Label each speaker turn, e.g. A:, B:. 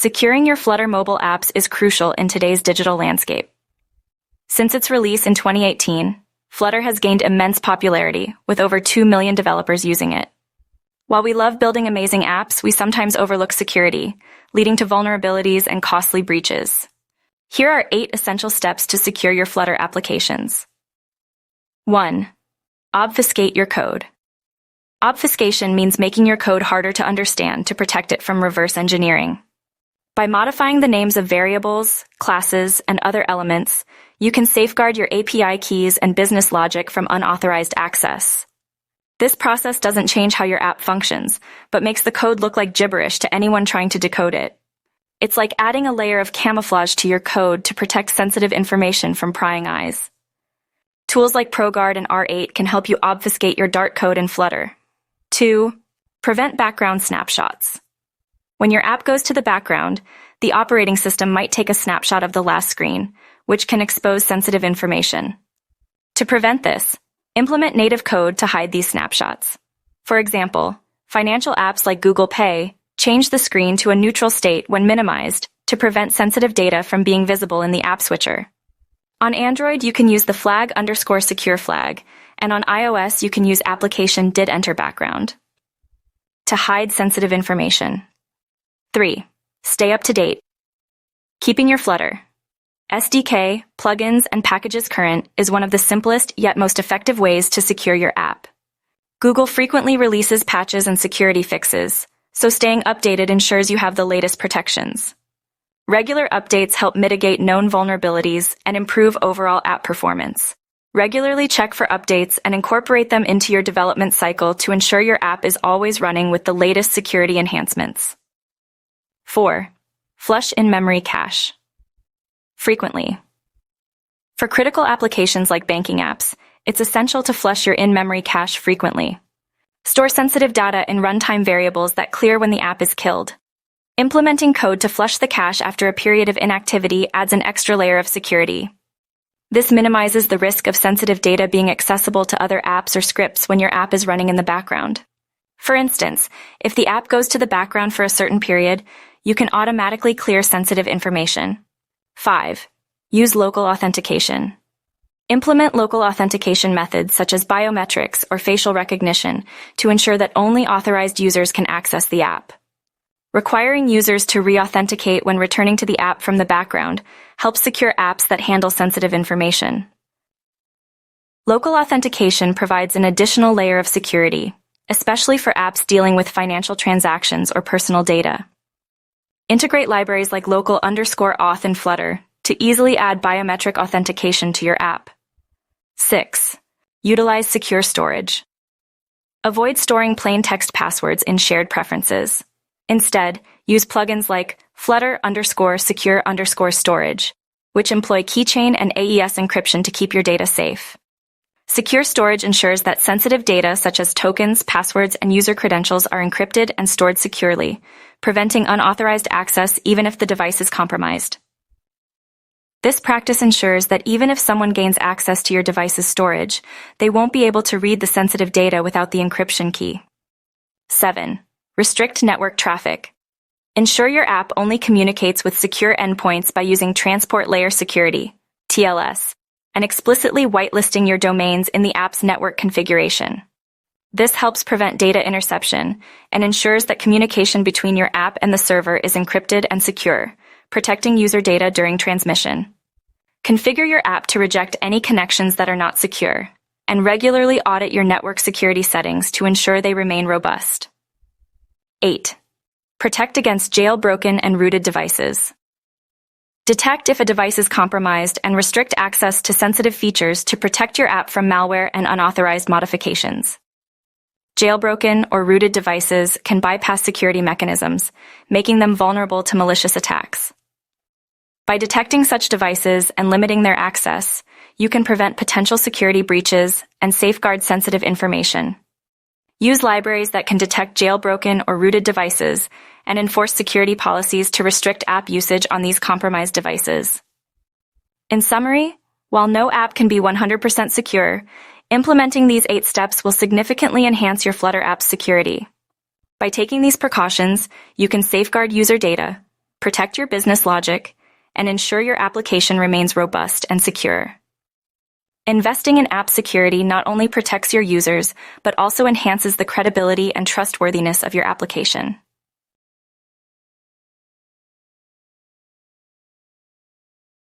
A: Securing your Flutter mobile apps is crucial in today's digital landscape. Since its release in 2018, Flutter has gained immense popularity, with over 2 million developers using it. While we love building amazing apps, we sometimes overlook security, leading to vulnerabilities and costly breaches. Here are 8 essential steps to secure your Flutter applications. 1. Obfuscate your code. Obfuscation means making your code harder to understand to protect it from reverse engineering. By modifying the names of variables, classes, and other elements, you can safeguard your API keys and business logic from unauthorized access. This process doesn't change how your app functions, but makes the code look like gibberish to anyone trying to decode it. It's like adding a layer of camouflage to your code to protect sensitive information from prying eyes. Tools like ProGuard and R8 can help you obfuscate your dark code in Flutter. 2. Prevent background snapshots. When your app goes to the background, the operating system might take a snapshot of the last screen, which can expose sensitive information. To prevent this, implement native code to hide these snapshots. For example, financial apps like Google Pay change the screen to a neutral state when minimized to prevent sensitive data from being visible in the app switcher. On Android, you can use the flag_secure flag, and on iOS, you can use application did enter background to hide sensitive information. 3. Stay up to date. Keeping your Flutter SDK, plugins, and packages current is one of the simplest yet most effective ways to secure your app. Google frequently releases patches and security fixes, so staying updated ensures you have the latest protections. Regular updates help mitigate known vulnerabilities and improve overall app performance. Regularly check for updates and incorporate them into your development cycle to ensure your app is always running with the latest security enhancements. 4. Flush in-memory cache. Frequently. For critical applications like banking apps, it's essential to flush your in-memory cache frequently. Store sensitive data in runtime variables that clear when the app is killed. Implementing code to flush the cache after a period of inactivity adds an extra layer of security. This minimizes the risk of sensitive data being accessible to other apps or scripts when your app is running in the background. For instance, if the app goes to the background for a certain period, you can automatically clear sensitive information. 5. Use local authentication. Implement local authentication methods such as biometrics or facial recognition to ensure that only authorized users can access the app. Requiring users to re-authenticate when returning to the app from the background helps secure apps that handle sensitive information. Local authentication provides an additional layer of security, especially for apps dealing with financial transactions or personal data. Integrate libraries like local_auth in Flutter to easily add biometric authentication to your app. 6. Utilize secure storage. Avoid storing plain text passwords in shared preferences. Instead, use plugins like Flutter_secure_storage, which employ keychain and AES encryption to keep your data safe. Secure storage ensures that sensitive data such as tokens, passwords, and user credentials are encrypted and stored securely, preventing unauthorized access even if the device is compromised. This practice ensures that even if someone gains access to your device's storage, they won't be able to read the sensitive data without the encryption key. 7. Restrict network traffic. Ensure your app only communicates with secure endpoints by using Transport Layer Security, TLS, and explicitly whitelisting your domains in the app's network configuration. This helps prevent data interception and ensures that communication between your app and the server is encrypted and secure, protecting user data during transmission. Configure your app to reject any connections that are not secure, and regularly audit your network security settings to ensure they remain robust. 8. Protect against jailbroken and rooted devices. Detect if a device is compromised and restrict access to sensitive features to protect your app from malware and unauthorized modifications. Jailbroken or rooted devices can bypass security mechanisms, making them vulnerable to malicious attacks. By detecting such devices and limiting their access, you can prevent potential security breaches and safeguard sensitive information. Use libraries that can detect jailbroken or rooted devices and enforce security policies to restrict app usage on these compromised devices. In summary, while no app can be 100% secure, implementing these 8 steps will significantly enhance your Flutter app's security. By taking these precautions, you can safeguard user data, protect your business logic, and ensure your application remains robust and secure. Investing in app security not only protects your users, but also enhances the credibility and trustworthiness of your application.